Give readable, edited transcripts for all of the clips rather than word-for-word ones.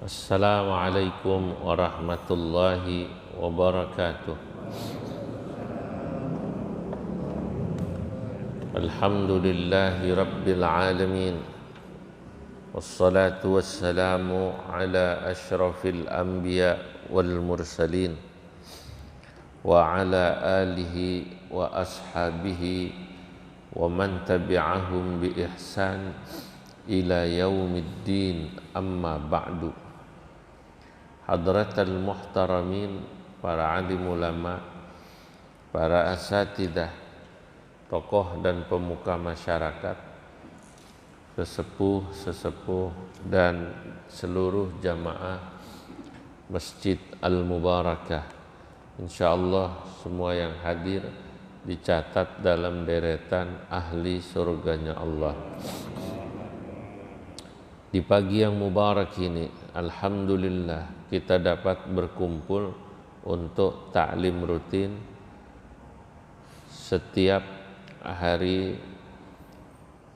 Assalamualaikum warahmatullahi wabarakatuh. Alhamdulillahi rabbil alamin. Wassalatu wassalamu ala ashrafil anbiya wal mursalin wa ala alihi wa ashabihi wa man tabi'ahum bi ihsan ila yaumiddin, amma ba'du. Hadratal muhtaramin, para alim ulama, para asatidah, tokoh dan pemuka masyarakat, sesepuh dan seluruh jamaah Masjid Al-Mubarakah. Insyaallah semua yang hadir dicatat dalam deretan ahli surganya Allah. Di pagi yang mubarak ini, alhamdulillah kita dapat berkumpul untuk ta'lim rutin setiap hari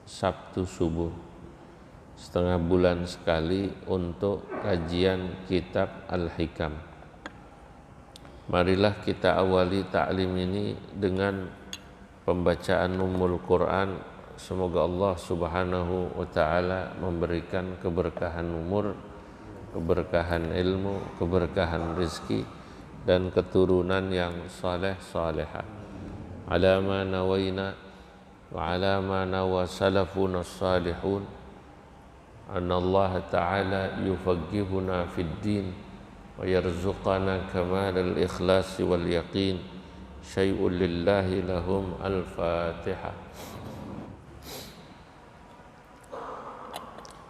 Sabtu subuh, setengah bulan sekali, untuk kajian kitab Al-Hikam. Marilah kita awali ta'lim ini dengan pembacaan Ummul Quran. Semoga Allah subhanahu wa ta'ala memberikan keberkahan umur, keberkahan ilmu, keberkahan rizki, dan keturunan yang saleh-salehah. Ala ma nawaina wa ala ma nawa salafuna salihun, anna Allah ta'ala yufaqihuna fid din wa yarzuqana kamal al-ikhlas wal yaqin. Syai'un lillahi lahum. Al-Fatihah.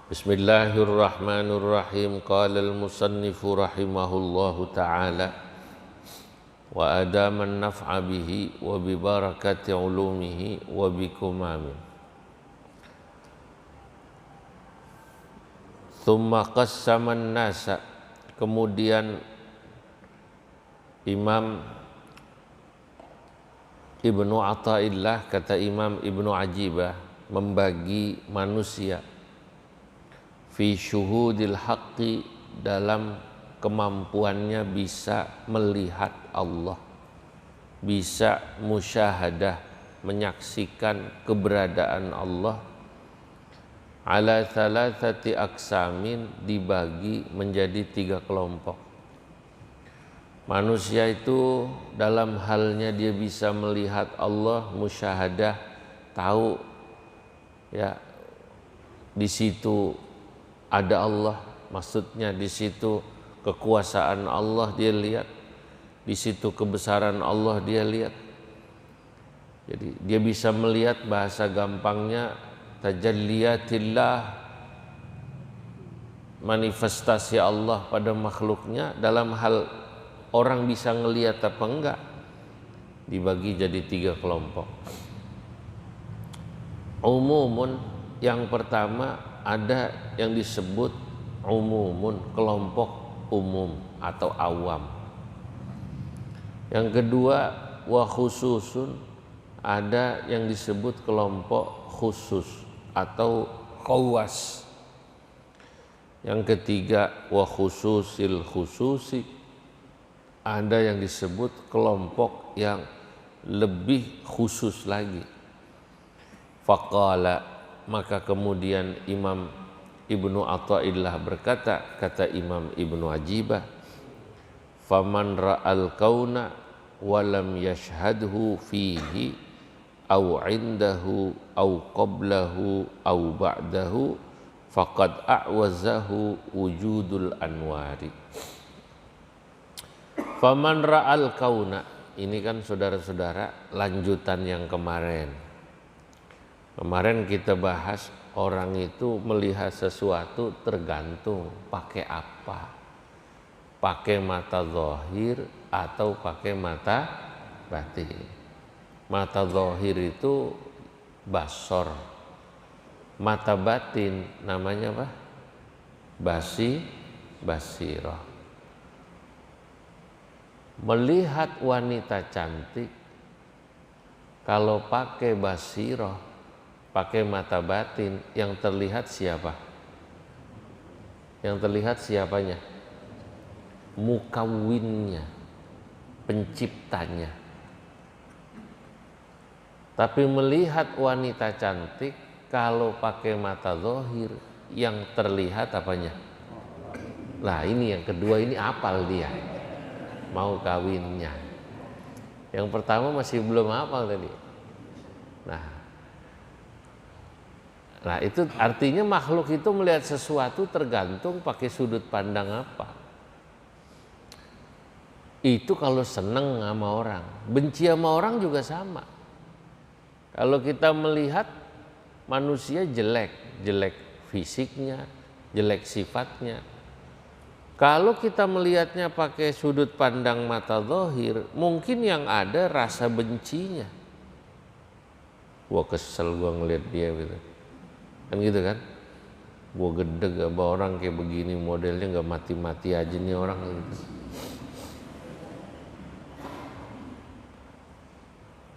Bismillahirrahmanirrahim. Qala al-musannifu rahimahullahu ta'ala wa adaman naf'a bihi wa bi barakati ulumihi wa bi kumamin. Thumma qassaman nasa, kemudian Imam Ibnu Athaillah, kata Imam Ibnu Ajibah, membagi manusia fi syuhudil haqqi, dalam kemampuannya bisa melihat Allah, bisa musyahadah, menyaksikan keberadaan Allah, ala thalathati aqsamin, dibagi menjadi 3 kelompok. Manusia itu dalam halnya dia bisa melihat Allah, musyahadah, tahu ya di situ ada Allah, maksudnya di situ kekuasaan Allah dia lihat, di situ kebesaran Allah dia lihat. Jadi dia bisa melihat, bahasa gampangnya, tajalliyatillah, manifestasi Allah pada makhluknya. Dalam hal orang bisa ngelihat apa enggak, dibagi jadi 3 kelompok. Umumun, yang pertama ada yang disebut umumun, kelompok umum atau awam. Yang kedua wa khususun, ada yang disebut kelompok khusus atau khawas. Yang ketiga wa khususil khususi, ada yang disebut kelompok yang lebih khusus lagi. Faqala, maka kemudian Imam Ibnu Athaillah berkata, kata Imam Ibnu Ajibah, faman ra'al kauna walam yashhadhu fihi au indahu au qablahu au ba'dahu faqad a'wazahu wujudul anwari. Faman ra'al kauna, ini kan saudara-saudara lanjutan yang kemarin. Kemarin kita bahas orang itu melihat sesuatu tergantung pakai apa, pakai mata zahir atau pakai mata batin. Mata zahir itu basor, mata batin namanya apa? Basirah. Melihat wanita cantik, kalau pakai basirah, pakai mata batin, yang terlihat siapa? Yang terlihat siapanya? Mukawwinnya, penciptanya. Tapi melihat wanita cantik kalau pakai mata zahir, yang terlihat apanya? Nah ini yang kedua, ini apal dia, mau kawinnya. Yang pertama masih belum hafal tadi. Nah itu artinya makhluk itu melihat sesuatu tergantung pakai sudut pandang apa. Itu kalau seneng sama orang, benci sama orang juga sama. Kalau kita melihat manusia jelek, jelek fisiknya, jelek sifatnya. Kalau kita melihatnya pakai sudut pandang mata zahir, mungkin yang ada rasa bencinya. Gua kesel gua ngeliat dia gitu. Kan gitu kan? Gua gedeg sama orang kayak begini, modelnya nggak mati-mati aja nih orang gitu.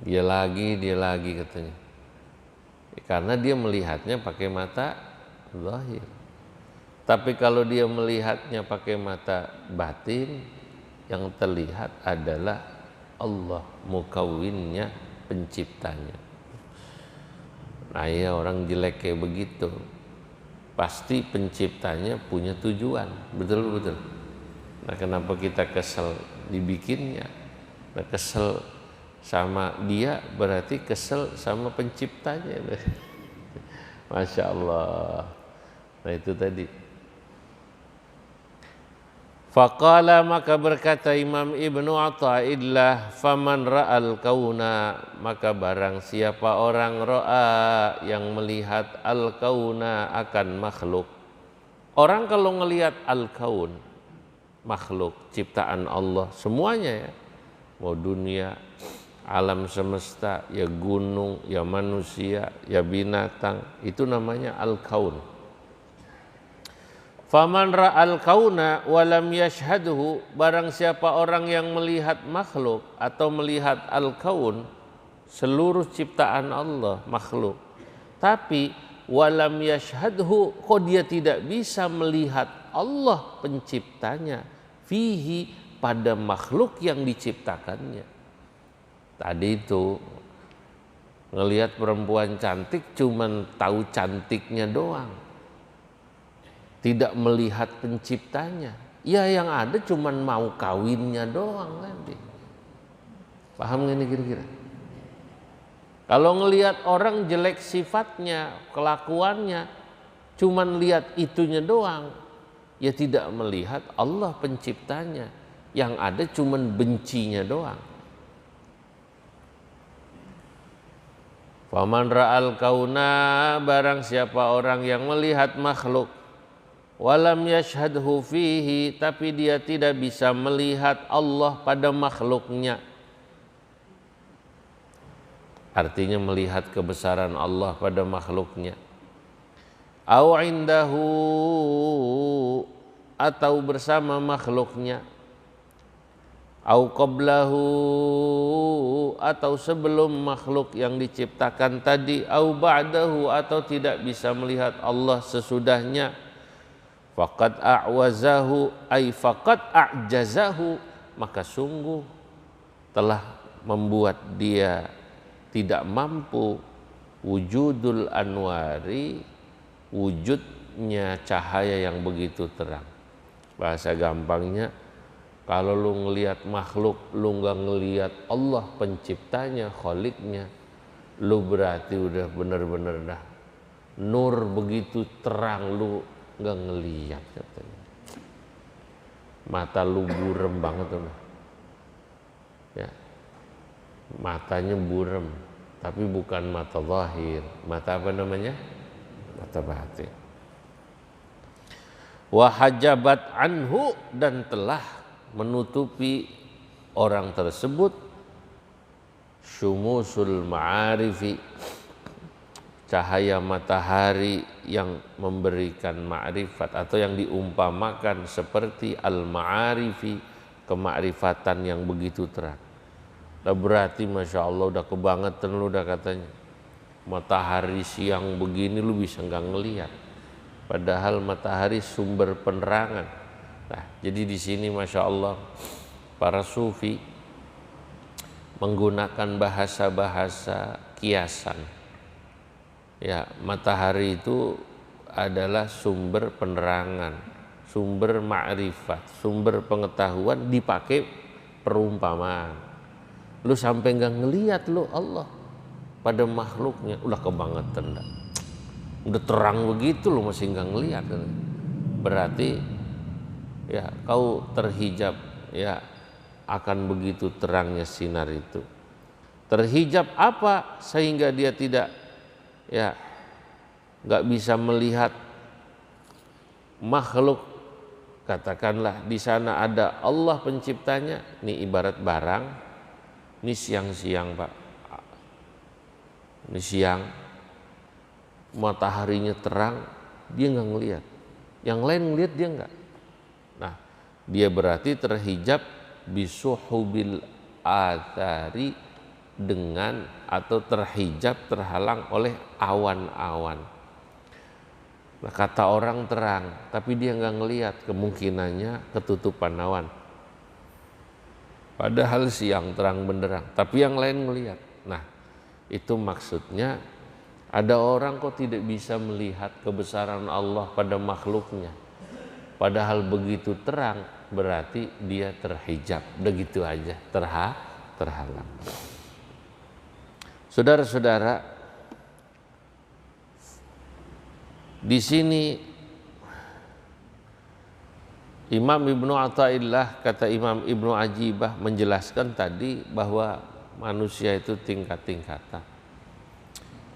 Dia lagi katanya. Karena dia melihatnya pakai mata zahir. Tapi kalau dia melihatnya pakai mata batin, yang terlihat adalah Allah, mukawwinnya, penciptanya. Nah ya, orang jelek kayak begitu, pasti penciptanya punya tujuan, betul-betul. Nah kenapa kita kesel dibikinnya? Nah kesel sama dia berarti kesel sama penciptanya. Masya Allah. Nah itu tadi. Faqala, maka berkata Imam Ibnu Athaillah, faman ra'al kauna, maka barang siapa orang ra'a yang melihat al kauna akan makhluk. Orang kalau ngelihat al kaun, makhluk ciptaan Allah semuanya ya, mau dunia, alam semesta, ya gunung, ya manusia, ya binatang, itu namanya al-kaun. Faman ra'al kauna walam yashhadhu, barang siapa orang yang melihat makhluk atau melihat al-kaun, seluruh ciptaan Allah, makhluk, tapi walam yashhadhu, kok dia tidak bisa melihat Allah penciptanya, fihi, pada makhluk yang diciptakannya. Tadi itu ngelihat perempuan cantik cuman tahu cantiknya doang, tidak melihat penciptanya. Ya yang ada cuman mau kawinnya doang nanti. Paham gak ini kira-kira? Kalau ngelihat orang jelek sifatnya, kelakuannya, cuman lihat itunya doang, ya tidak melihat Allah penciptanya. Yang ada cuman bencinya doang. Faman ra'al kauna, barang siapa orang yang melihat makhluk, walam yashhadhu fihi, tapi dia tidak bisa melihat Allah pada makhluknya. Artinya melihat kebesaran Allah pada makhluknya. Au indahu, atau bersama makhluknya. Au qablahu, atau sebelum makhluk yang diciptakan tadi. Au ba'dahu, atau tidak bisa melihat Allah sesudahnya. Faqad a'wazahu, ay faqad a'jazahu, maka sungguh telah membuat dia tidak mampu wujudul anwari, wujudnya cahaya yang begitu terang. Bahasa gampangnya, kalau lu ngelihat makhluk, lu nggak ngelihat Allah penciptanya, kholiknya, lu berarti udah bener-bener dah nur begitu terang, lu nggak ngelihat katanya. Mata lu burem banget tuh, ya, matanya burem, tapi bukan mata zahir, mata apa namanya? Mata batin. Wa hajabat anhu, dan telah menutupi orang tersebut syumusul ma'arifi, cahaya matahari yang memberikan ma'rifat atau yang diumpamakan seperti al-ma'arifi, kemakrifatan yang begitu terang. Nah, berarti Masya Allah udah kebangetan lu udah katanya. Matahari siang begini lu bisa nggak ngelihat. padahal matahari sumber penerangan. Nah, jadi di sini Masya Allah para sufi menggunakan bahasa-bahasa kiasan. Ya, matahari itu adalah sumber penerangan, sumber ma'rifat, sumber pengetahuan, dipakai perumpamaan. Lu sampai nggak ngelihat lu Allah pada makhluknya, udah kebangetan dah. Udah terang begitu lu masih nggak ngelihat. Berarti ya kau terhijab, ya akan begitu terangnya sinar itu. Terhijab apa sehingga dia tidak ya nggak bisa melihat makhluk. Katakanlah di sana ada Allah penciptanya, ini ibarat barang, ini siang-siang Pak, ini siang, mataharinya terang, dia nggak ngelihat, yang lain ngelihat dia nggak. Nah, dia berarti terhijab bisuhubil athari, dengan atau terhijab, terhalang oleh awan-awan. Nah, kata orang terang, tapi dia nggak ngelihat, kemungkinannya ketutupan awan. Padahal siang terang benderang, tapi yang lain ngelihat. Nah, itu maksudnya ada orang kok tidak bisa melihat kebesaran Allah pada makhluknya. Padahal begitu terang, berarti dia terhijab, begitu aja, terhalang. Saudara-saudara, di sini Imam Ibnu Athaillah, kata Imam Ibnu Ajibah menjelaskan tadi bahwa manusia itu tingkat-tingkatan.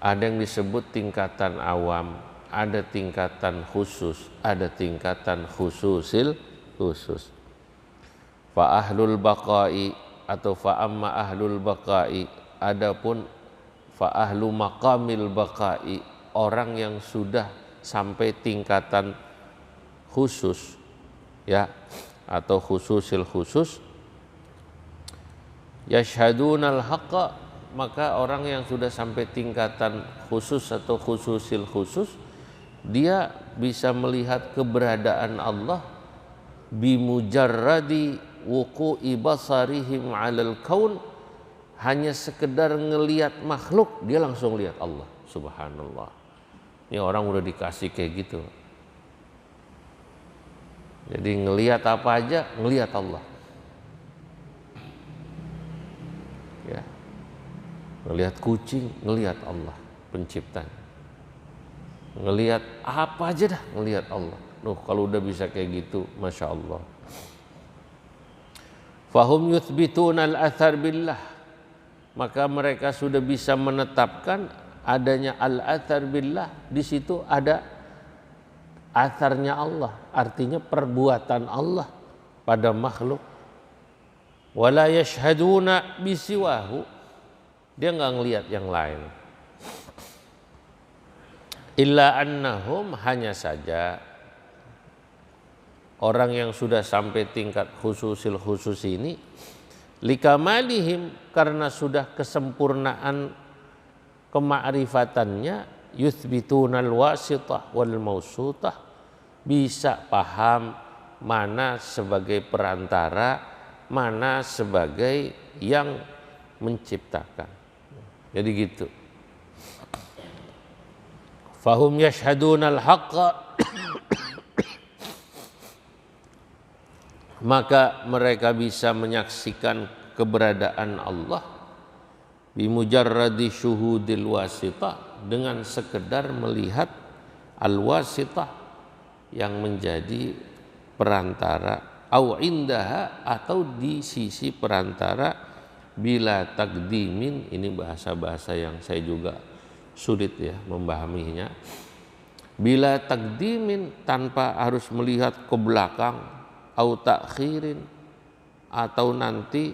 Ada yang disebut tingkatan awam, ada tingkatan khusus, ada tingkatan khususil khusus. Fa ahlul baqai atau fa amma ahlul baqai, adapun fa ahlu maqamil baqai, orang yang sudah sampai tingkatan khusus ya atau khususil khusus, yashhadunal haqqa, maka orang yang sudah sampai tingkatan khusus atau khususil khusus, dia bisa melihat keberadaan Allah bimujarradi wuqu'i basarihim 'alal kaun, hanya sekedar ngelihat makhluk dia langsung lihat Allah. Subhanallah. Ini orang udah dikasih kayak gitu. Jadi ngelihat apa aja, ngelihat Allah. Ya. Ngelihat kucing, ngelihat Allah penciptanya. Ngelihat apa aja dah, ngelihat Allah. Kalau udah bisa kayak gitu, Masya Allah. Fahum yuthbituna al-athar billah, maka mereka sudah bisa menetapkan adanya al-athar billah. Di situ ada atharnya Allah, artinya perbuatan Allah pada makhluk. Wala yashhaduna bisiwahu, dia nggak ngelihat yang lain. Illa annahum, hanya saja orang yang sudah sampai tingkat khususil khusus ini, likamalihim, karena sudah kesempurnaan kema'rifatannya, yuthbitunal wasitah wal mausutah, bisa paham mana sebagai perantara, mana sebagai yang menciptakan. Jadi gitu. Fahum yashhadunal haqqa, maka mereka bisa menyaksikan keberadaan Allah bimujarradi syuhudil wasitah, dengan sekedar melihat al-wasitah yang menjadi perantara, au indaha, atau di sisi perantara, bila takdimin. Ini bahasa-bahasa yang saya juga sulit ya memahaminya. Bila takdimin, tanpa harus melihat ke belakang, au takhirin, atau nanti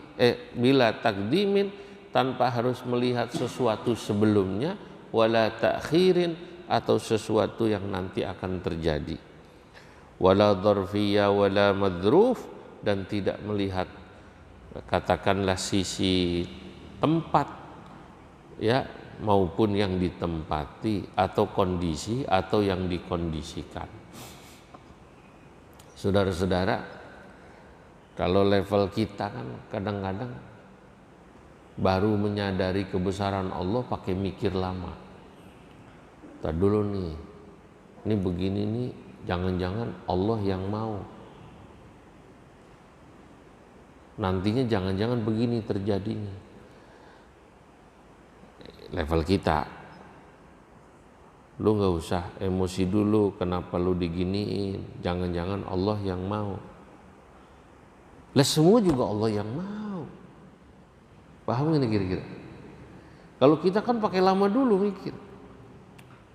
bila takdimin, tanpa harus melihat sesuatu sebelumnya, wala takhirin, atau sesuatu yang nanti akan terjadi, wala dzarfiyya wala madruf, dan tidak melihat katakanlah sisi tempat ya maupun yang ditempati atau kondisi atau yang dikondisikan. Saudara-saudara, kalau level kita kan kadang-kadang baru menyadari kebesaran Allah pakai mikir lama. Tadi dulu nih, ini begini nih, jangan-jangan Allah yang mau. Nantinya jangan-jangan begini terjadinya. Level kita, lu gak usah emosi dulu, kenapa lu diginiin, jangan-jangan Allah yang mau. Lah semua juga Allah yang mau. Paham gak nih kira-kira? Kalau kita kan pakai lama dulu mikir,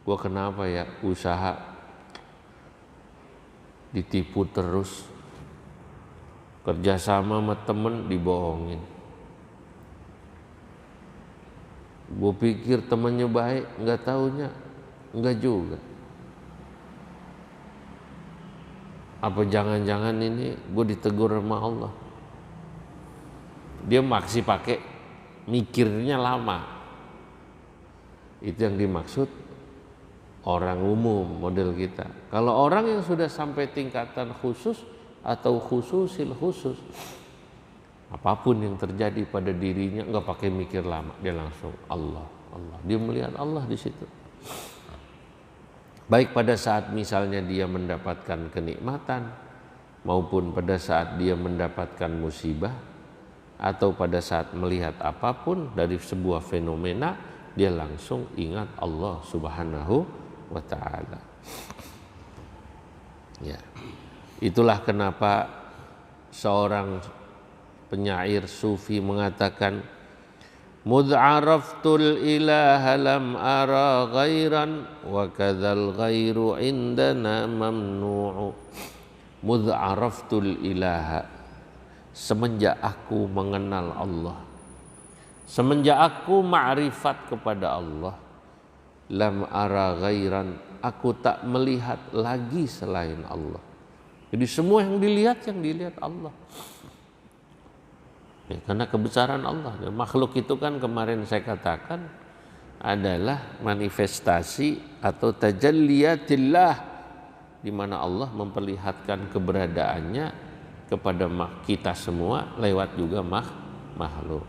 gua kenapa ya usaha ditipu terus, kerjasama sama temen dibohongin. Gue pikir temannya baik, nggak taunya nggak juga. Apa jangan-jangan ini gue ditegur sama Allah? Dia masih pakai mikirnya lama. Itu yang dimaksud orang umum model kita. Kalau orang yang sudah sampai tingkatan khusus atau khususil khusus, apapun yang terjadi pada dirinya nggak pakai mikir lama, dia langsung Allah, Allah. Dia melihat Allah di situ. Baik pada saat misalnya dia mendapatkan kenikmatan, maupun pada saat dia mendapatkan musibah, atau pada saat melihat apapun dari sebuah fenomena, dia langsung ingat Allah Subhanahu wa Ta'ala. Ya, itulah kenapa seorang penyair sufi mengatakan, mudh araftul ilaha lam ara ghairan wa kadzal ghairu indana mamnu'u. Mudh araftul ilaha, semenjak aku mengenal Allah, semenjak aku ma'rifat kepada Allah, lam ara ghairan, aku tak melihat lagi selain Allah. Jadi semua yang dilihat Allah. Ya, karena kebesaran Allah. Makhluk itu kan kemarin saya katakan adalah manifestasi atau tajalliyatillah, di mana Allah memperlihatkan keberadaannya kepada kita semua lewat juga makhluk.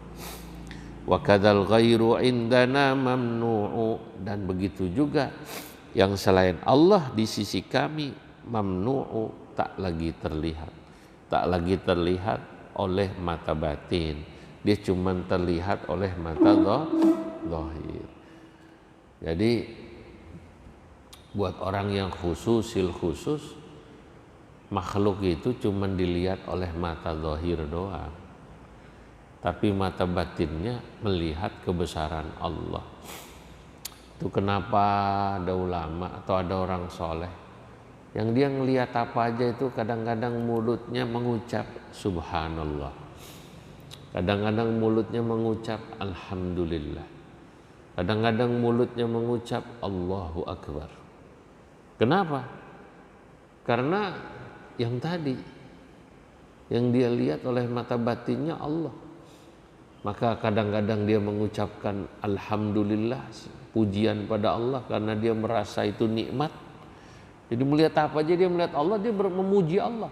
Wa kadzal ghairu indana mamnu'u, dan begitu juga yang selain Allah di sisi kami mamnu'u, tak lagi terlihat oleh mata batin, dia cuma terlihat oleh mata zahir. Jadi buat orang yang khususil khusus, makhluk itu cuma dilihat oleh mata zahir doang, tapi mata batinnya melihat kebesaran Allah. Itu kenapa ada ulama atau ada orang soleh yang dia ngelihat apa aja itu kadang-kadang mulutnya mengucap subhanallah, kadang-kadang mulutnya mengucap alhamdulillah, kadang-kadang mulutnya mengucap Allahu Akbar. Kenapa? Karena yang tadi, yang dia lihat oleh mata batinnya Allah. Maka kadang-kadang dia mengucapkan alhamdulillah, pujian pada Allah, karena dia merasa itu nikmat. Jadi melihat apa aja dia melihat Allah, dia memuji Allah.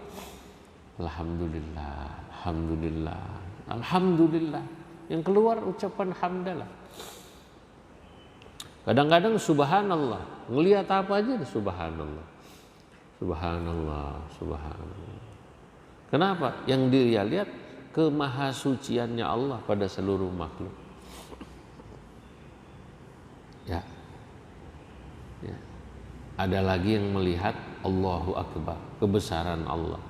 Alhamdulillah, alhamdulillah, alhamdulillah. Yang keluar ucapan hamdalah. Kadang-kadang subhanallah, ngelihat apa aja subhanallah. Subhanallah, subhanallah. Kenapa? Yang dia lihat kemahasuciannya Allah pada seluruh makhluk. Ya. Ya. Ada lagi yang melihat Allahu Akbar, kebesaran Allah.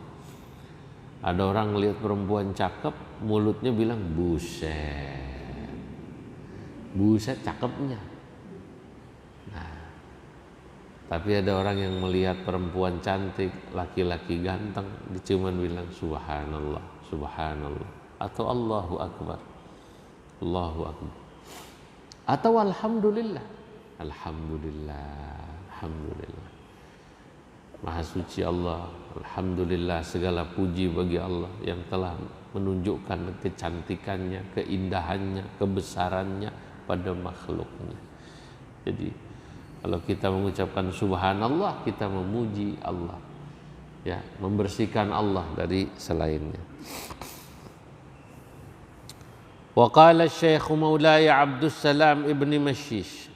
Ada orang melihat perempuan cakep, mulutnya bilang buset, buset cakepnya. Nah, tapi ada orang yang melihat perempuan cantik, laki-laki ganteng, dia cuma bilang subhanallah, subhanallah, atau Allahu Akbar, Allahu Akbar, atau alhamdulillah, alhamdulillah, alhamdulillah. Maha suci Allah, alhamdulillah, segala puji bagi Allah yang telah menunjukkan kecantikannya, keindahannya, kebesarannya, pada makhluknya. Jadi kalau kita mengucapkan subhanallah, kita memuji Allah, ya, membersihkan Allah dari selainnya. Wa qala Syekh Maulaya Abdus Salam ibni Mashish,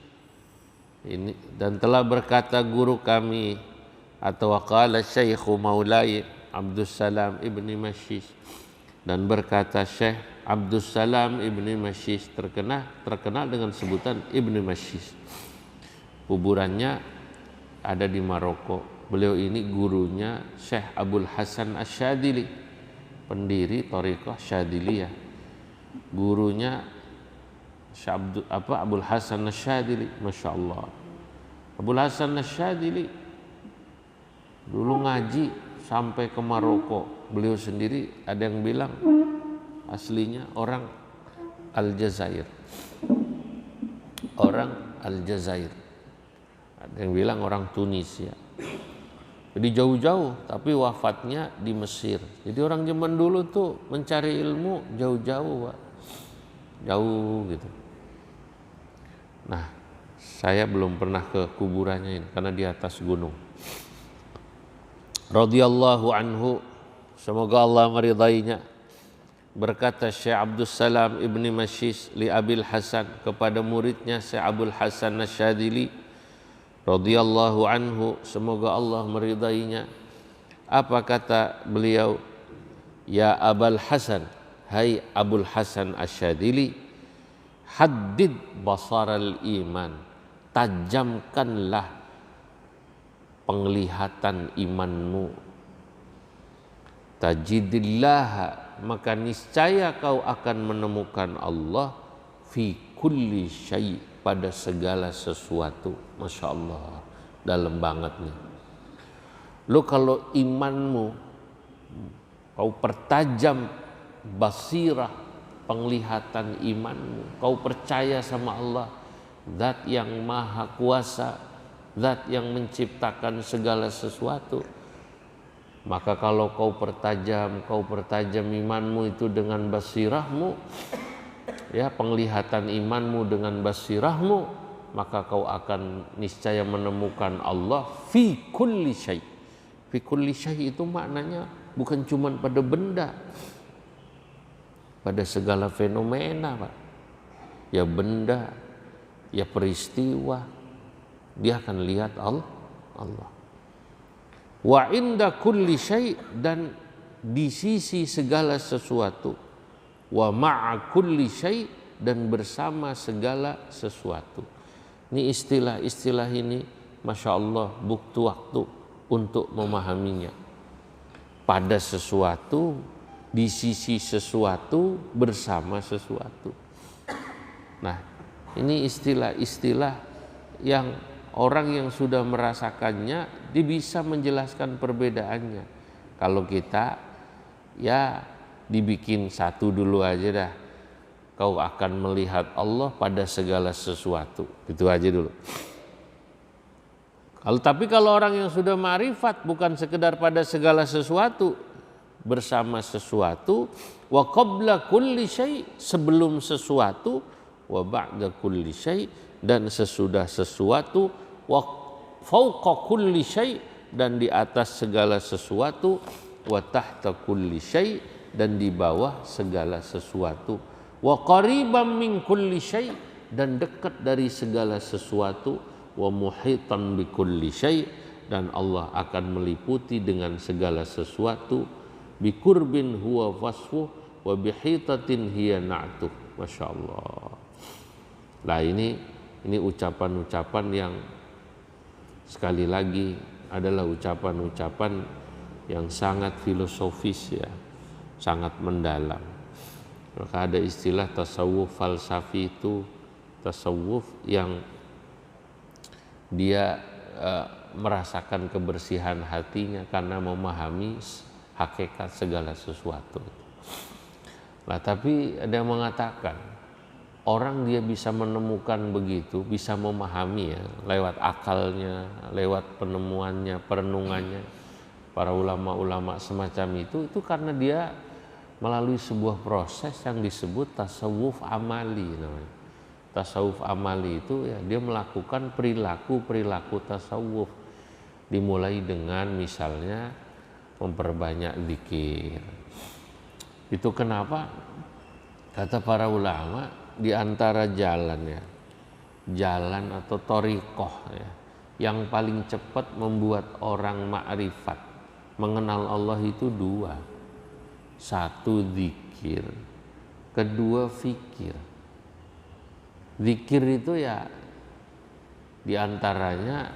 ini, dan telah berkata guru kami, atau waqala Syekh Maulaya Abdus Salam ibni Mashish, dan berkata Syekh Abdus Salam ibni Mashish, terkenal dengan sebutan Ibni Mashish. Kuburannya ada di Maroko. Beliau ini gurunya Syekh Abul Hasan Asy-Syadzili, pendiri Thariqah Syadziliyah. Gurunya Syekh Abul Hasan Asy-Syadzili, Masya Allah. Abul Hasan Asy-Syadzili dulu ngaji sampai ke Maroko. Beliau sendiri ada yang bilang aslinya orang Aljazair. Orang Aljazair. Ada yang bilang orang Tunisia. Jadi jauh-jauh, tapi wafatnya di Mesir. Jadi orang zaman dulu tuh mencari ilmu jauh-jauh, Pak. Jauh gitu. Nah, saya belum pernah ke kuburannya ini karena di atas gunung. Radhiyallahu anhu, semoga Allah meridainya. Berkata Syekh Abdus Salam ibni Mashish li Abil Hasan, kepada muridnya Syekh Abul Hasan Asy-Syadzili radhiyallahu anhu, semoga Allah meridainya. Apa kata beliau? Ya Abul Hasan, hai Abul Hasan Asy-Syadzili, haddid basaral iman, tajamkanlah penglihatan imanmu. Tajidillah, maka niscaya kau akan menemukan Allah fi kulli syai', pada segala sesuatu. Masya Allah, dalam banget nih. Lu kalau imanmu kau pertajam basirah, penglihatan imanmu, kau percaya sama Allah, zat yang maha kuasa, zat yang menciptakan segala sesuatu, maka kalau kau pertajam imanmu itu dengan basirahmu, ya, penglihatan imanmu dengan basirahmu, maka kau akan niscaya menemukan Allah fi kulli syai'. Fi kulli syai' itu maknanya bukan cuma pada benda, pada segala fenomena, Pak. Ya benda, ya peristiwa, dia akan lihat Allah. Wa inda kulli syai', dan di sisi segala sesuatu. Wa ma'a kulli syai', dan bersama segala sesuatu. Ini istilah-istilah ini, Masya Allah, butuh waktu untuk memahaminya. Pada sesuatu, di sisi sesuatu, bersama sesuatu. Nah, ini istilah-istilah yang orang yang sudah merasakannya, dia bisa menjelaskan perbedaannya. Kalau kita, ya, dibikin satu dulu aja dah, kau akan melihat Allah pada segala sesuatu, itu aja dulu. Tapi kalau orang yang sudah ma'rifat, bukan sekedar pada segala sesuatu, bersama sesuatu, wa qabla kulli syai', sebelum sesuatu, wa ba'da kulli syai', dan sesudah sesuatu, wa fauqa kulli syai', dan di atas segala sesuatu, wa tahta kulli syai', dan di bawah segala sesuatu, wa qariban min kulli syai', dan dekat dari segala sesuatu, wa muhitan bi kulli syai', dan Allah akan meliputi dengan segala sesuatu, bi qurbin huwa wasfuh wa bi hitatin hiya na'tuh. Masya Allah. Nah, ini ucapan-ucapan yang sekali lagi adalah ucapan-ucapan yang sangat filosofis, ya, sangat mendalam. Maka ada istilah tasawuf falsafi, itu tasawuf yang dia merasakan kebersihan hatinya karena memahami hakikat segala sesuatu. Nah, tapi ada yang mengatakan orang dia bisa menemukan begitu, bisa memahami, ya, lewat akalnya, lewat penemuannya, perenungannya. Para ulama-ulama semacam itu karena dia melalui sebuah proses yang disebut tasawuf amali namanya. tasawuf amali itu ya dia melakukan perilaku tasawuf, dimulai dengan misalnya memperbanyak zikir. Itu kenapa kata para ulama di antara jalan atau thariqah ya, yang paling cepat membuat orang ma'rifat mengenal Allah itu dua. Satu zikir, kedua fikir. Zikir itu ya diantaranya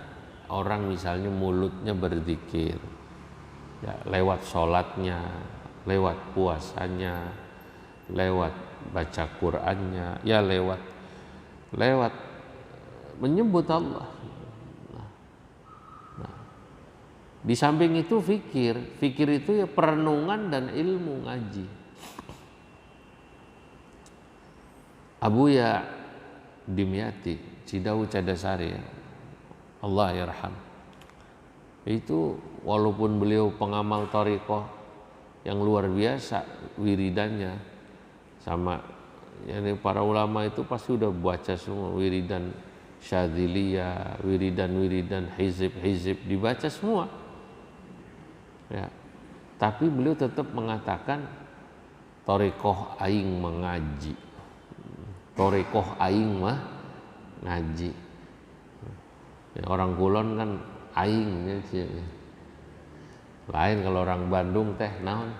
orang misalnya mulutnya berzikir ya, lewat sholatnya, lewat puasanya, lewat baca Qur'annya, ya lewat menyebut Allah. Di samping itu fikir itu ya perenungan dan ilmu ngaji. Abuya Dimyati Cidawu Cadasari ya, Allah yarham, itu walaupun beliau pengamal thariqah yang luar biasa wiridannya, sama yani para ulama itu pasti udah baca semua wiridan Syadziliyah, wiridan hizib dibaca semua ya. Tapi beliau tetap mengatakan thariqah aing mengaji, thariqah aing mah ngaji ya, orang Kulon kan aing ya. Lain kalau orang Bandung teh naon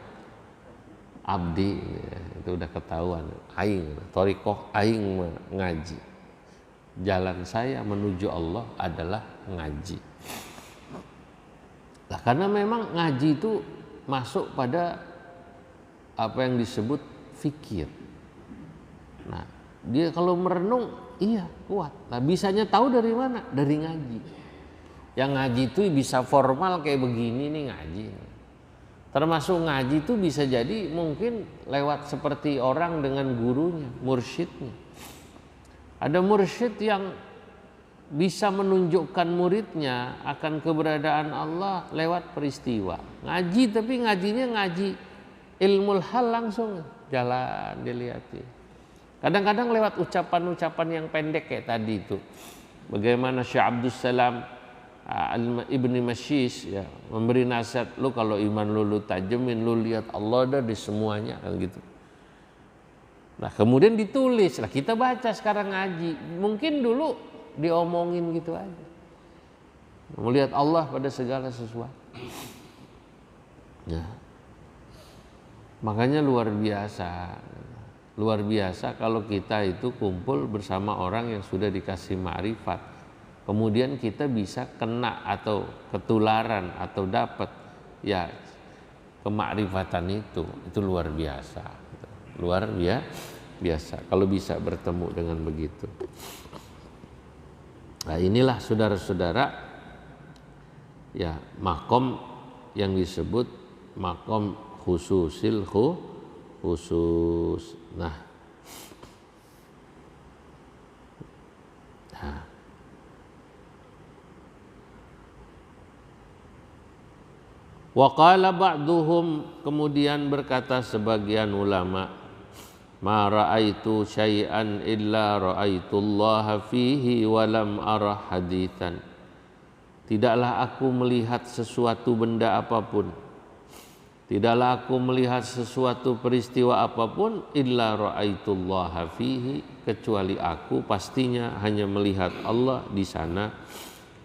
abdi ya, itu udah ketahuan. Aing thariqah aing mah ngaji, jalan saya menuju Allah adalah ngaji. Nah, karena memang ngaji itu masuk pada apa yang disebut fikir. Nah, dia kalau merenung iya kuat. Nah, bisanya tahu dari mana? Dari ngaji. Yang ngaji itu bisa formal kayak begini nih ngaji. Termasuk ngaji itu bisa jadi mungkin lewat seperti orang dengan gurunya, mursyidnya. Ada mursyid yang bisa menunjukkan muridnya akan keberadaan Allah lewat peristiwa. Ngaji tapi ngajinya ngaji ilmul hal langsung jalan dilihatin. Kadang-kadang lewat ucapan-ucapan yang pendek kayak tadi itu. Bagaimana Syekh Abdus Salam Ibni Masyis ya, memberi nasihat, lu kalau iman lu tajemin, lu lihat Allah ada di semuanya kan gitu. Nah kemudian ditulis, lah kita baca sekarang ngaji. Mungkin dulu diomongin gitu aja, melihat Allah pada segala sesuatu ya. Makanya luar biasa kalau kita itu kumpul bersama orang yang sudah dikasih ma'rifat, kemudian kita bisa kena atau ketularan atau dapat ya kemakrifatan itu luar biasa, kalau bisa bertemu dengan begitu. Nah inilah saudara-saudara ya makom yang disebut makom khususil khusus. Nah, wa qala ba'duhum, kemudian berkata sebagian ulama, ma ra'aitu syai'an illa ra'aitullaha fihi wa lam ara hadithan. Tidaklah aku melihat sesuatu benda apapun, tidaklah aku melihat sesuatu peristiwa apapun illa ra'aitullaha fihi, kecuali aku pastinya hanya melihat Allah di sana,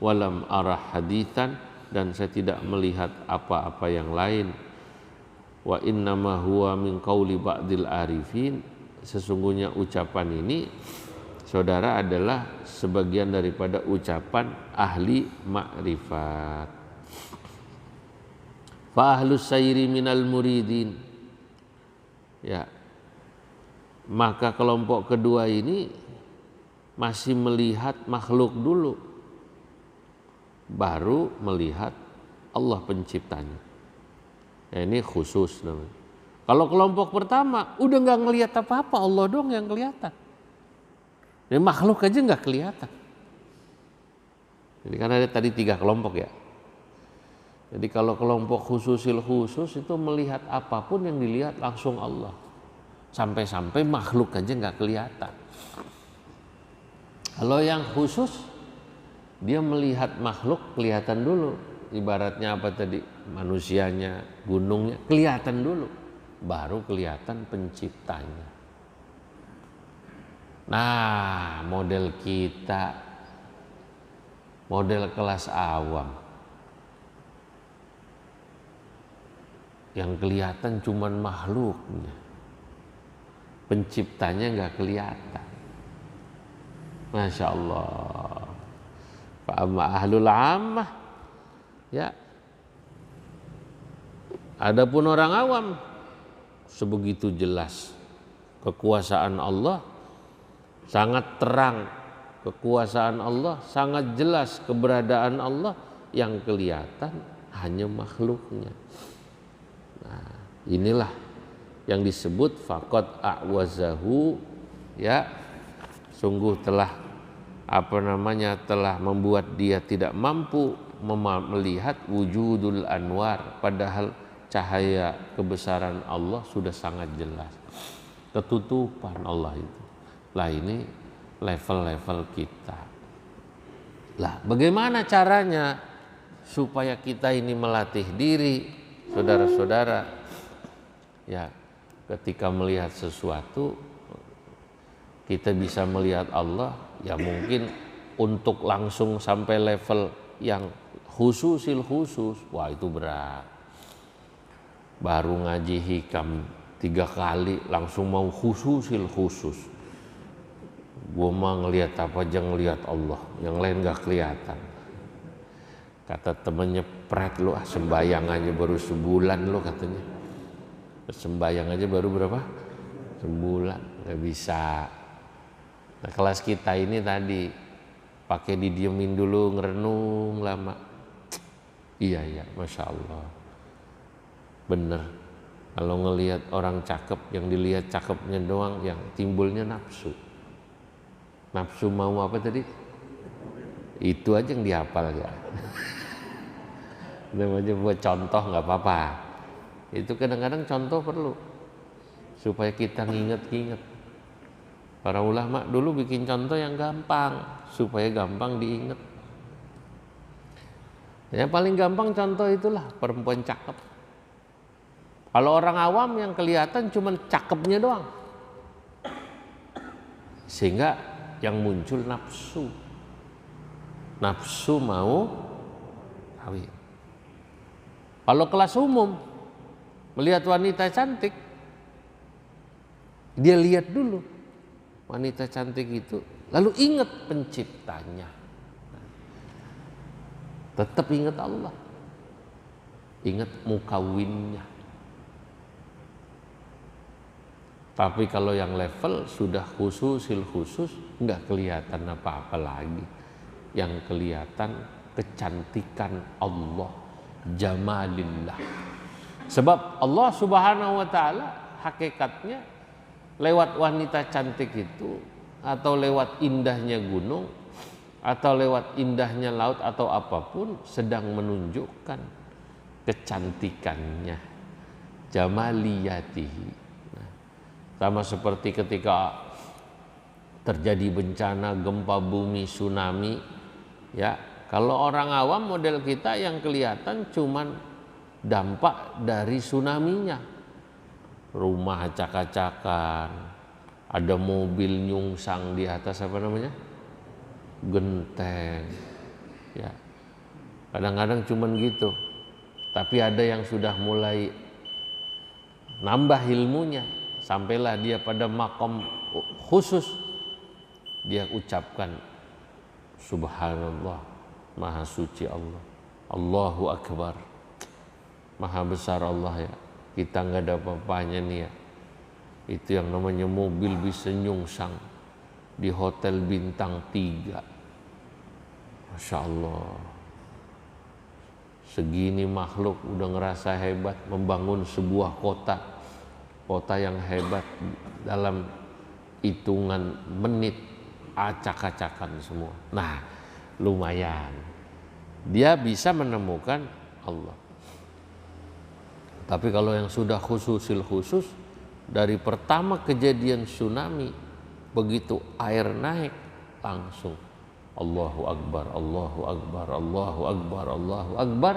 walam arah haditsan, dan saya tidak melihat apa-apa yang lain. Wa innama huwa min qauli ba'dil arifin, sesungguhnya ucapan ini saudara adalah sebagian daripada ucapan ahli makrifat. Fa ahlus sayri minal muridin ya, maka kelompok kedua ini masih melihat makhluk dulu, baru melihat Allah penciptanya. Ya, ini khusus namanya. Kalau kelompok pertama udah nggak ngelihat apa-apa, Allah dong yang kelihatan. Ini makhluk aja nggak kelihatan. Jadi kan ada tadi 3 kelompok ya. Jadi kalau kelompok khususil khusus itu melihat apapun yang dilihat langsung Allah. Sampai-sampai makhluk aja nggak kelihatan. Kalau yang khusus, dia melihat makhluk kelihatan dulu. Ibaratnya apa tadi? Manusianya, gunungnya, kelihatan dulu. Baru kelihatan penciptanya. Nah, model kita, model kelas awam. Yang kelihatan cuman makhluknya. Penciptanya nggak kelihatan. Masya Allah. Fa'amma ahlul ammah, ya. Adapun orang awam, sebegitu jelas kekuasaan Allah, sangat terang kekuasaan Allah, sangat jelas keberadaan Allah, yang kelihatan hanya makhluknya. Nah, inilah yang disebut faqad a'wazahu, ya, sungguh telah telah membuat dia tidak mampu melihat wujudul anwar, padahal cahaya kebesaran Allah sudah sangat jelas. Ketutupan Allah itu. Lah ini level-level kita. Lah bagaimana caranya supaya kita ini melatih diri, saudara-saudara? Ya, ketika melihat sesuatu kita bisa melihat Allah, ya mungkin untuk langsung sampai level yang khususil khusus, wah itu berat. Baru ngaji hikam 3 kali langsung mau khususil khusus. Gua mah ngelihat apa aja ngelihat Allah, yang lain gak kelihatan. Kata temennya, Pret lu sembayang aja baru sebulan lu katanya. Sembayang aja baru berapa? Sebulan, gak bisa. Nah, kelas kita ini tadi pakai didiemin dulu, ngerenung lama. Iya, Masya Allah. Bener. Kalau ngelihat orang cakep, yang dilihat cakepnya doang, yang timbulnya nafsu. Nafsu mau apa tadi? Itu aja yang dihafal ya. Namanya buat contoh nggak apa-apa. Itu kadang-kadang contoh perlu supaya kita nginget-nginget. Para ulama dulu bikin contoh yang gampang supaya gampang diingat. Yang paling gampang contoh itulah perempuan cakep. Kalau orang awam yang kelihatan cuma cakepnya doang, sehingga yang muncul nafsu. Nafsu mau kawin. Kalau kelas umum melihat wanita cantik, dia lihat dulu wanita cantik itu, lalu ingat penciptanya. Tetap ingat Allah, ingat mukawinnya. Tapi kalau yang level sudah khususil khusus, nggak kelihatan apa-apa lagi. Yang kelihatan kecantikan Allah, jamalillah. Sebab Allah Subhanahu wa taala hakikatnya lewat wanita cantik itu, atau lewat indahnya gunung, atau lewat indahnya laut, atau apapun, sedang menunjukkan kecantikannya, jamaliyatihi. Nah, sama seperti ketika terjadi bencana, gempa bumi, tsunami, ya, kalau orang awam model kita yang kelihatan cuman dampak dari tsunaminya. Rumah acak-acakan, ada mobil nyungsang di atas genteng, ya. Kadang-kadang cuman gitu. Tapi ada yang sudah mulai nambah ilmunya, sampailah dia pada makom khusus, dia ucapkan Subhanallah, Maha Suci Allah, Allahu Akbar, Maha Besar Allah, ya. Kita nggak ada apa-apanya nih, ya. Itu yang namanya mobil bisa nyungsang di hotel bintang 3. Masya Allah. Segini makhluk udah ngerasa hebat membangun sebuah kota. Kota yang hebat dalam hitungan menit, acak-acakan semua. Nah, lumayan. Dia bisa menemukan Allah. Tapi kalau yang sudah khususil khusus, dari pertama kejadian tsunami, begitu air naik, langsung Allahu Akbar, Allahu Akbar, Allahu Akbar, Allahu Akbar.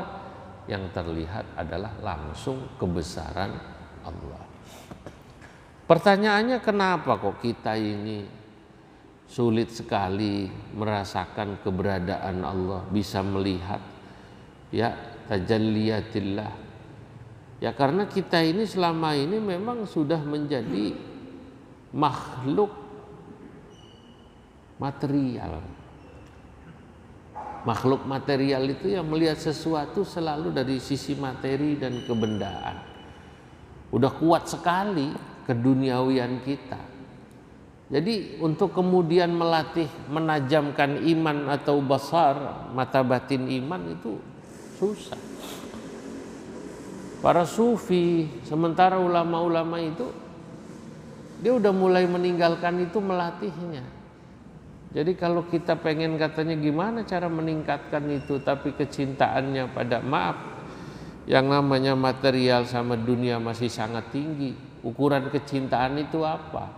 Yang terlihat adalah langsung kebesaran Allah. Pertanyaannya, kenapa kok kita ini sulit sekali merasakan keberadaan Allah, bisa melihat ya tajalliyatillah? Ya karena kita ini selama ini memang sudah menjadi makhluk material. Makhluk material itu yang melihat sesuatu selalu dari sisi materi dan kebendaan. Udah kuat sekali keduniawian kita. Jadi untuk kemudian melatih menajamkan iman atau basar, mata batin iman itu susah. Para sufi, sementara ulama-ulama itu dia udah mulai meninggalkan itu, melatihnya. Jadi kalau kita pengen katanya gimana cara meningkatkan itu, tapi kecintaannya pada yang namanya material sama dunia masih sangat tinggi. Ukuran kecintaan itu apa?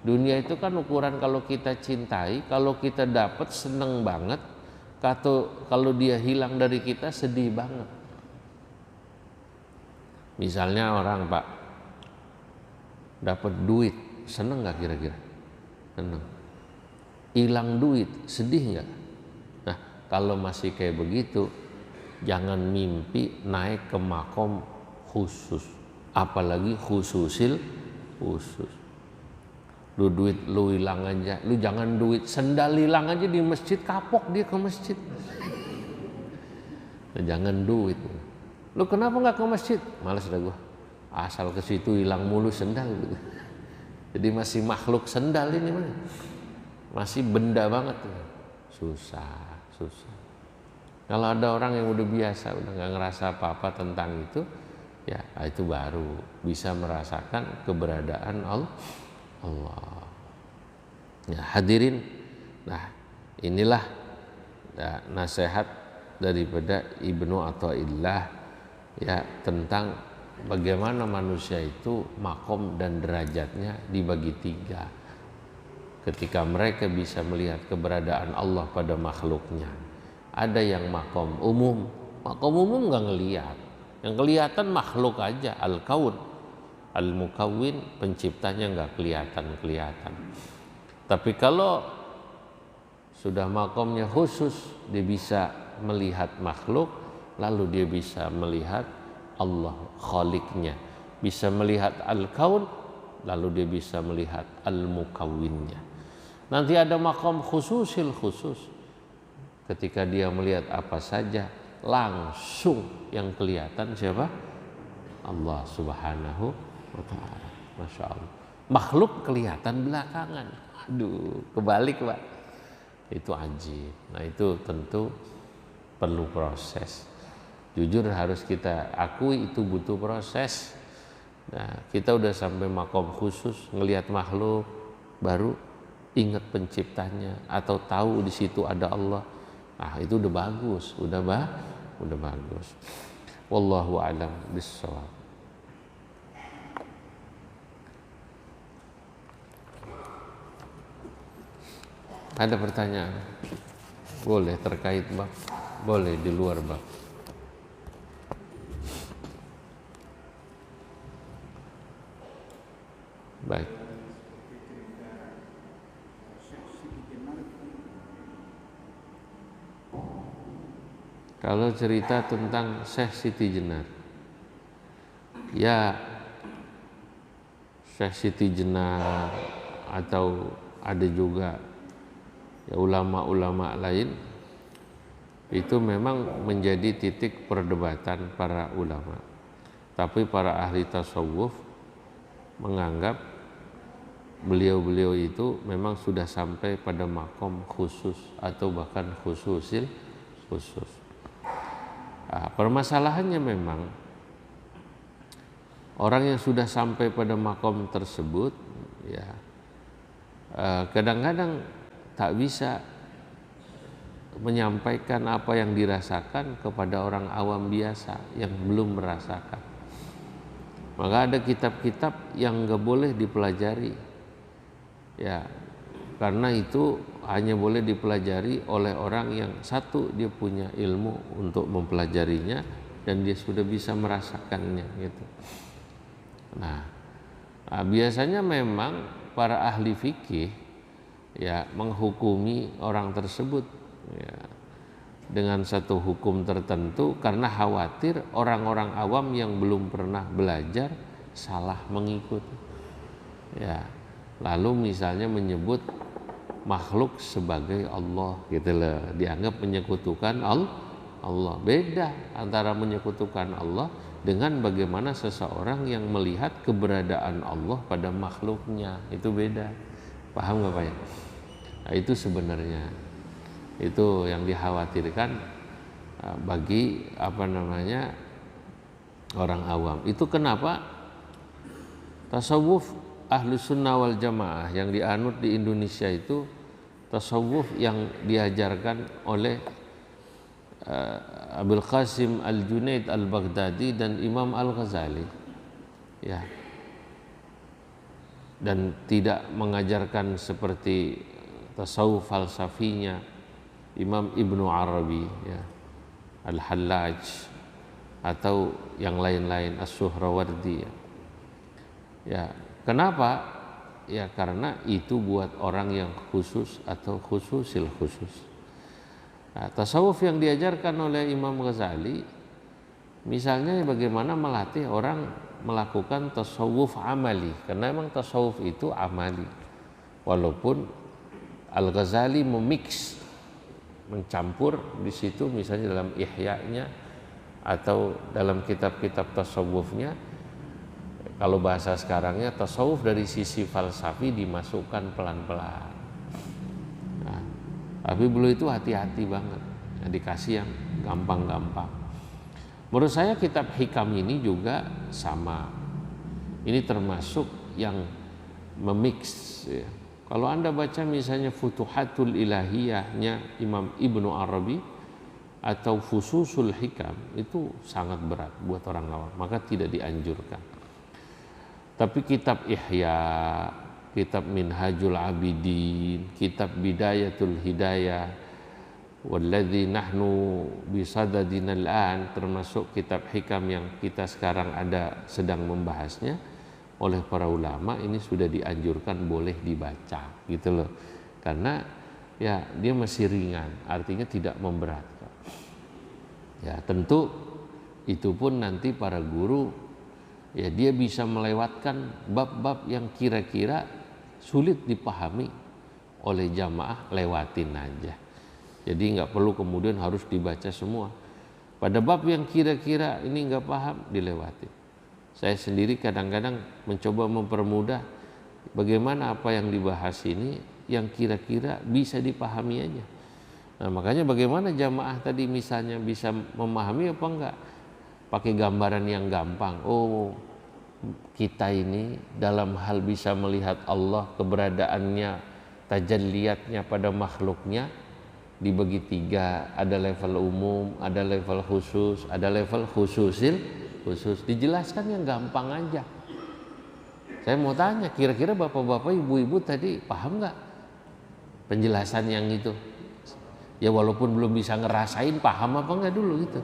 Dunia itu kan ukuran kalau kita cintai, kalau kita dapat seneng banget, kalau dia hilang dari kita sedih banget. Misalnya orang Pak dapat duit, seneng nggak kira-kira? Seneng. Hilang duit, sedih nggak? Nah, kalau masih kayak begitu, jangan mimpi naik ke makom khusus, apalagi khusus. Lu duit lu hilang aja, lu jangan duit sendal hilang aja di masjid, kapok dia ke masjid. Nah, jangan duit. Lu kenapa nggak ke masjid? Malas dah gua. Asal ke situ hilang mulu sendal gitu. Jadi masih makhluk sendal ini mana? Masih benda banget, susah. Kalau ada orang yang udah biasa, udah nggak ngerasa apa-apa tentang itu, ya itu baru bisa merasakan keberadaan Allah. Ya, hadirin, nah inilah nasihat daripada Ibnu Athaillah ya tentang bagaimana manusia itu makom dan derajatnya dibagi tiga. Ketika mereka bisa melihat keberadaan Allah pada makhluknya, ada yang makom umum nggak ngelihat, yang kelihatan makhluk aja, al-kaun, al-mukawwin, penciptanya nggak kelihatan. Tapi kalau sudah makomnya khusus, dia bisa melihat makhluk, lalu dia bisa melihat Allah khaliknya, bisa melihat al-kaun, lalu dia bisa melihat al-mukawwinnya. Nanti ada makom khusus. Ketika dia melihat apa saja, langsung yang kelihatan siapa? Allah Subhanahu wa ta'ala. Masya Allah. Makhluk kelihatan belakangan. Aduh, kebalik Pak. Itu ajib. Nah itu tentu perlu proses. Jujur harus kita akui itu butuh proses. Nah, kita udah sampai makom khusus, ngelihat makhluk, baru ingat penciptanya atau tahu di situ ada Allah. Ah, itu udah bagus, udah bagus. Wallahu a'lam bishawab. Ada pertanyaan? Boleh terkait bab, boleh di luar bab. Baik. Kalau cerita tentang Syekh Siti Jenar, ya Syekh Siti Jenar atau ada juga ya ulama-ulama lain, itu memang menjadi titik perdebatan para ulama. Tapi para ahli tasawuf menganggap beliau-beliau itu memang sudah sampai pada makom khusus atau bahkan khusus. Nah, permasalahannya memang orang yang sudah sampai pada makom tersebut ya kadang-kadang tak bisa menyampaikan apa yang dirasakan kepada orang awam biasa yang belum merasakan. Maka ada kitab-kitab yang nggak boleh dipelajari ya, karena itu hanya boleh dipelajari oleh orang yang satu dia punya ilmu untuk mempelajarinya dan dia sudah bisa merasakannya gitu. Nah, biasanya memang para ahli fikih ya menghukumi orang tersebut ya, dengan satu hukum tertentu karena khawatir orang-orang awam yang belum pernah belajar salah mengikut. Ya, lalu misalnya menyebut makhluk sebagai Allah gitu loh, dianggap menyekutukan Allah. Beda antara menyekutukan Allah dengan bagaimana seseorang yang melihat keberadaan Allah pada makhluknya, itu beda. Paham nggak Pak ya? Nah, itu sebenarnya itu yang dikhawatirkan bagi orang awam. Itu kenapa tasawuf Ahlus Sunnah wal Jamaah yang dianut di Indonesia itu tasawuf yang diajarkan oleh Abul Qasim Al-Junaid Al-Baghdadi dan Imam Al-Ghazali ya, dan tidak mengajarkan seperti tasawuf falsafinya Imam Ibnu Arabi ya, Al-Hallaj atau yang lain-lain, As-Suhrawardi ya. Ya, kenapa? Ya karena itu buat orang yang khusus atau khususil khusus. Nah, tasawuf yang diajarkan oleh Imam Ghazali misalnya bagaimana melatih orang melakukan tasawuf amali, karena memang tasawuf itu amali. Walaupun Al-Ghazali mencampur di situ misalnya dalam Ihya-nya atau dalam kitab-kitab tasawufnya, kalau bahasa sekarangnya tasawuf dari sisi falsafi dimasukkan pelan-pelan. Nah, tapi beliau itu hati-hati banget, ya, dikasih yang gampang-gampang. Menurut saya kitab Hikam ini juga sama. Ini termasuk yang memix ya. Kalau Anda baca misalnya Futuhatul Ilahiyahnya Imam Ibnu Arabi atau Fususul Hikam, itu sangat berat buat orang awam, maka tidak dianjurkan. Tapi kitab Ihya, kitab Minhajul Abidin, kitab Bidayatul Hidayah, Walladzi nahnu bisadadinal an, termasuk kitab hikam yang kita sekarang sedang membahasnya oleh para ulama, ini sudah dianjurkan boleh dibaca gitu loh. Karena ya dia masih ringan, artinya tidak memberatkan. Ya, tentu itu pun nanti para guru ya dia bisa melewatkan bab-bab yang kira-kira sulit dipahami oleh jamaah, lewatin aja. Jadi nggak perlu kemudian harus dibaca semua. Pada bab yang kira-kira ini nggak paham, dilewati. Saya sendiri kadang-kadang mencoba mempermudah bagaimana apa yang dibahas ini yang kira-kira bisa dipahami aja. Nah, makanya bagaimana jamaah tadi misalnya bisa memahami apa enggak? Pakai gambaran yang gampang. Oh, kita ini dalam hal bisa melihat Allah, keberadaannya, tajalliyatnya pada makhluknya dibagi tiga, ada level umum, ada level khusus, ada level khususil khusus. Dijelaskan yang gampang aja. Saya mau tanya, kira-kira bapak-bapak, ibu-ibu tadi paham nggak penjelasan yang itu? Ya walaupun belum bisa ngerasain, paham apa enggak dulu gitu.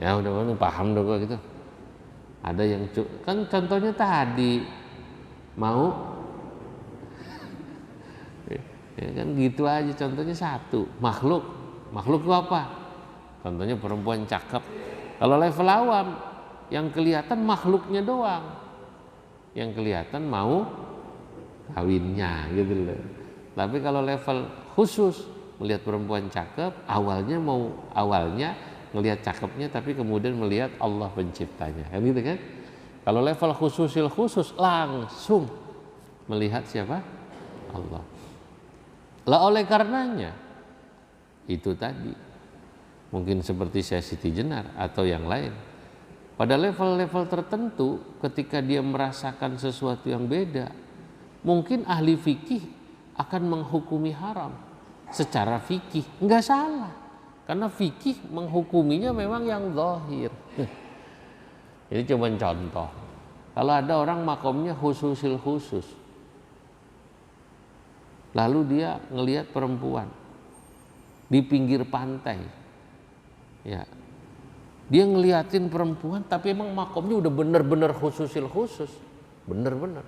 Ya udah paham dong gitu. Ada yang kan contohnya tadi mau ya kan gitu aja, contohnya satu, makhluk itu apa? Contohnya perempuan cakep. Kalau level awam yang kelihatan makhluknya doang, yang kelihatan mau kawinnya gitu loh. Tapi kalau level khusus melihat perempuan cakep, awalnya melihat cakepnya, tapi kemudian melihat Allah penciptanya, kan gitu kan? Kalau level khususil khusus langsung melihat siapa? Allah. Lah oleh karenanya itu tadi mungkin seperti Syekh Siti Jenar atau yang lain, pada level-level tertentu ketika dia merasakan sesuatu yang beda, mungkin ahli fikih akan menghukumi haram secara fikih, enggak salah, karena fikih menghukuminya memang yang zahir. Ini cuma contoh. Kalau ada orang makomnya khususil khusus, lalu dia ngelihat perempuan di pinggir pantai. Ya. Dia ngeliatin perempuan tapi emang makomnya udah bener-bener khususil khusus. Bener-bener.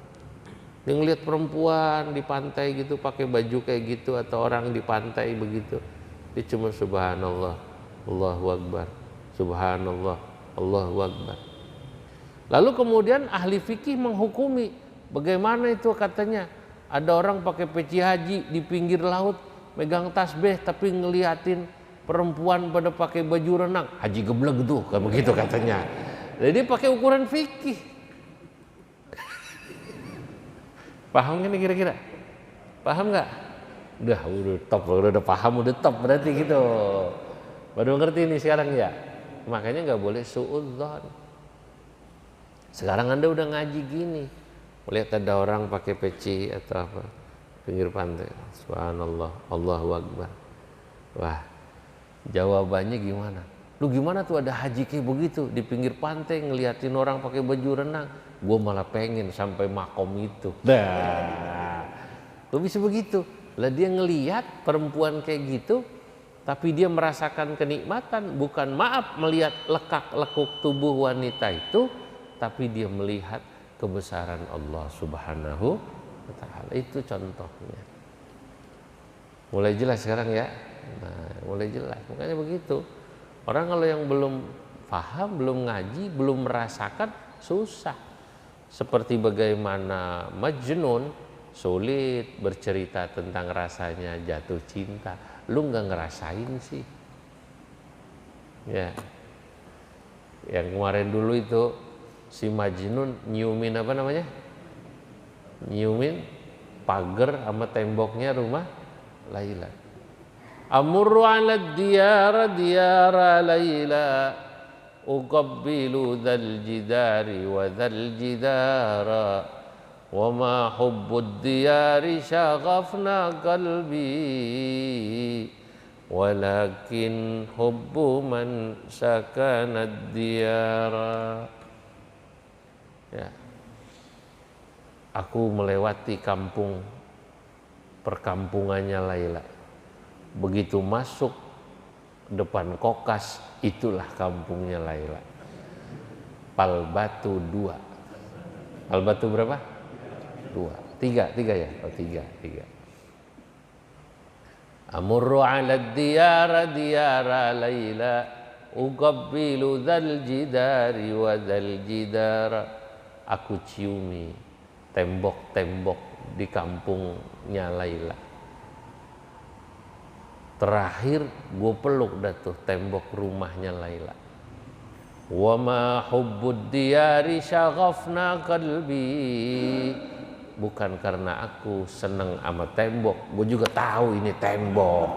Dia ngeliat perempuan di pantai gitu pakai baju kayak gitu atau orang di pantai begitu. Dia cuma subhanallah, Allahu Akbar, subhanallah, Allahu Akbar. Lalu kemudian ahli fikih menghukumi bagaimana itu katanya. Ada orang pakai peci haji di pinggir laut megang tasbih tapi ngeliatin perempuan pada pakai baju renang, haji geblek tuh, kayak begitu katanya. Jadi pakai ukuran fikih. Paham kan kira-kira? Paham nggak? Udah top, udah paham, udah top berarti gitu. Baru ngerti ini sekarang ya. Makanya nggak boleh suudzon. Sekarang Anda udah ngaji gini, melihat ada orang pakai peci atau apa pinggir pantai, subhanallah, Allahu Akbar. Wah, jawabannya gimana? Lu gimana tuh ada haji kayak begitu di pinggir pantai ngeliatin orang pakai baju renang? Gue malah pengen sampai makom itu. Nah, lu bisa begitu. Lah dia ngelihat perempuan kayak gitu, tapi dia merasakan kenikmatan, bukan maaf melihat lekak-lekuk tubuh wanita itu, tapi dia melihat kebesaran Allah Subhanahu wa Ta'ala. Itu contohnya. Mulai jelas sekarang ya. Nah, mulai jelas. Makanya begitu. Orang kalau yang belum paham, belum ngaji, belum merasakan, susah. Seperti bagaimana Majnun sulit bercerita tentang rasanya jatuh cinta. Lu nggak ngerasain sih. Ya. Yang kemarin dulu itu si Majnun nyiumin apa namanya? Nyiumin pagar sama temboknya rumah Laila. Amurru ala diyara Laila uqabbilu dzal jidari wa dzal jidara wa ma hubbud diyari syaghafna qalbi walakin hubbu man sakanad diyara. Ya. Aku melewati kampung perkampungannya Laila. Begitu masuk depan kokas, itulah kampungnya Laila. Palbatu 2. Palbatu berapa? 2. 3 ya? Oh 3. Amurru ala diyara Laila uqabbilu dzal jidari wa dzal jidara. Aku ciumi tembok-tembok di kampungnya Laila. Terakhir gue peluk dah tuh tembok rumahnya Laila. Wa ma hubbud diyari syaghafna qalbi. Bukan karena aku seneng sama tembok, gue juga tahu ini tembok.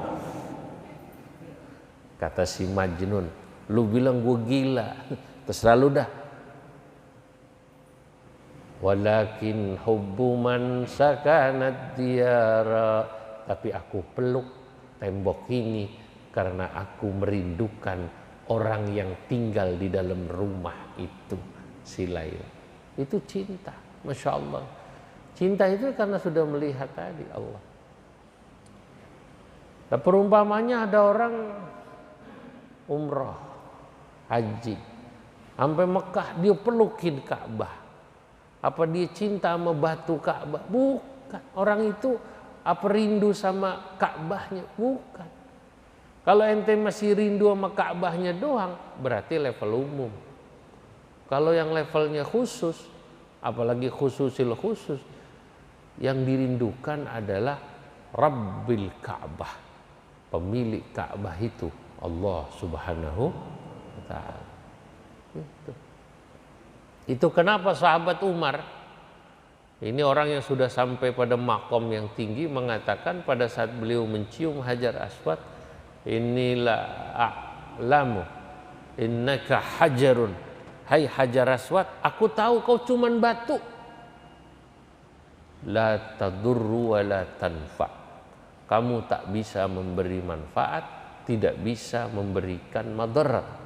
Kata si Majnun, lu bilang gue gila, terserah lu dah. Walakin hubbu man sakanat diyara. Tapi aku peluk tembok ini karena aku merindukan orang yang tinggal di dalam rumah itu, si Laila. Itu cinta, Masya Allah. Cinta itu karena sudah melihat tadi Allah. Nah, perumpamanya ada orang umrah, haji, sampai Mekah dia pelukin Ka'bah. Apa dia cinta sama batu Ka'bah? Bukan. Orang itu apa rindu sama Ka'bahnya? Bukan. Kalau ente masih rindu sama Ka'bahnya doang, berarti level umum. Kalau yang levelnya khusus, apalagi khususil khusus, yang dirindukan adalah Rabbil Ka'bah. Pemilik Ka'bah itu Allah Subhanahu wa Ta'ala. Itu kenapa sahabat Umar, ini orang yang sudah sampai pada makom yang tinggi, mengatakan pada saat beliau mencium Hajar Aswad, inilah a'lamu innaka hajarun, hai Hajar Aswad, aku tahu kau cuman batu, la tadurru wa la tanfa, kamu tak bisa memberi manfaat, tidak bisa memberikan madarat.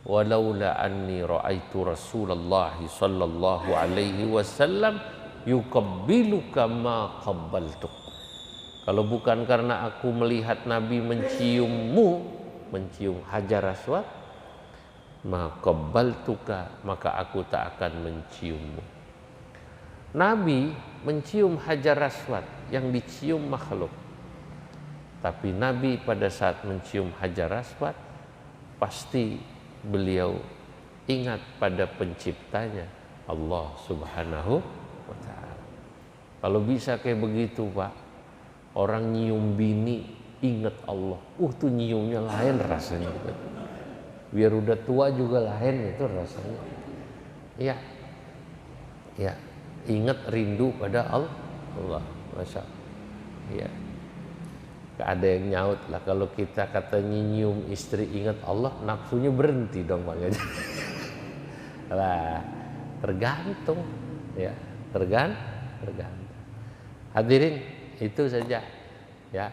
Walaula anni ra'aitu Rasulullah sallallahu alaihi wasallam yuqabbiluka ma qabbaltuk. Kalau bukan karena aku melihat Nabi menciummu, mencium Hajar Aswad, maka aku tak akan menciummu. Nabi mencium Hajar Aswad yang dicium makhluk. Tapi Nabi pada saat mencium Hajar Aswad, pasti beliau ingat pada penciptanya, Allah Subhanahu wa ta'ala. Kalau bisa kayak begitu Pak, orang nyium bini ingat Allah, tuh nyiumnya lain rasanya. Biar udah tua juga lain itu rasanya. Ya, ya, ingat rindu pada Allah, masya Allah. Ya, gak ada yang nyaut lah kalau kita katanya nyium istri ingat Allah, nafsunya berhenti dong Pak. Lah, tergantung, ya, tergantung. Hadirin, itu saja, ya.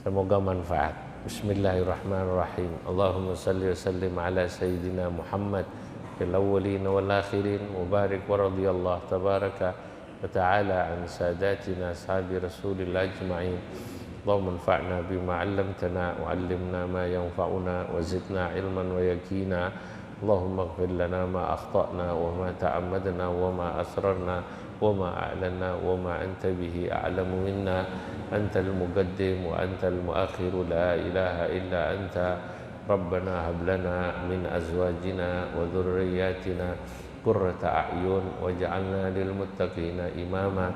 Semoga manfaat. Bismillahirrahmanirrahim. Allahumma salli wa sallim ala sayyidina Muhammad fil awwalin wal akhirin, mubarak wa radiyallahu tabaraka wa ta'ala an sadatina ashabi Rasulillah ajma'in. Allahumma anfa'na bima 'allamtana wa 'allimna ma yanfa'una wa zidna ilman wa yaqina. Allahumma ighfir lana ma akhta'na wa ma ta'ammadna wa ma asrarna wa ma a'lanna wa ma anta bihi a'lamu minna. Antal muqaddim wa antal muakhir, la ilaha illa anta. Rabbana hab lana min azwajina wa dhurriyyatina qurrata a'yun waj'alna lil muttaqina imama.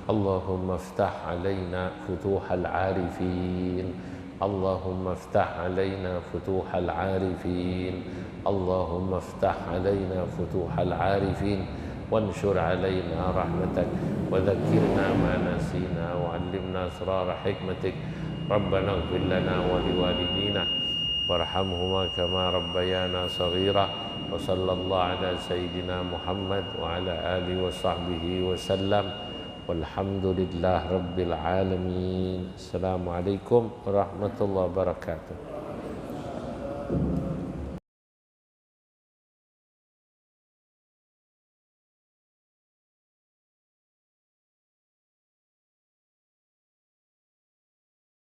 Allahumma iftah alaina futuhal arifin. Allahumma iftah alaina futuhal arifin. Allahumma iftah alaina futuhal arifin. Wanshur alaina rahmatak wa dhakkirna ma nasina wa 'allimna asrar hikmatik. Rabbana ighfir lana wa liwalidina warhamhuma kama rabbayana saghira. Wa sallallahu ala sayyidina Muhammad wa ala alihi wa sahbihi wa sallam. Walhamdulillah rabbil alamin. Assalamualaikum warahmatullahi wabarakatuh.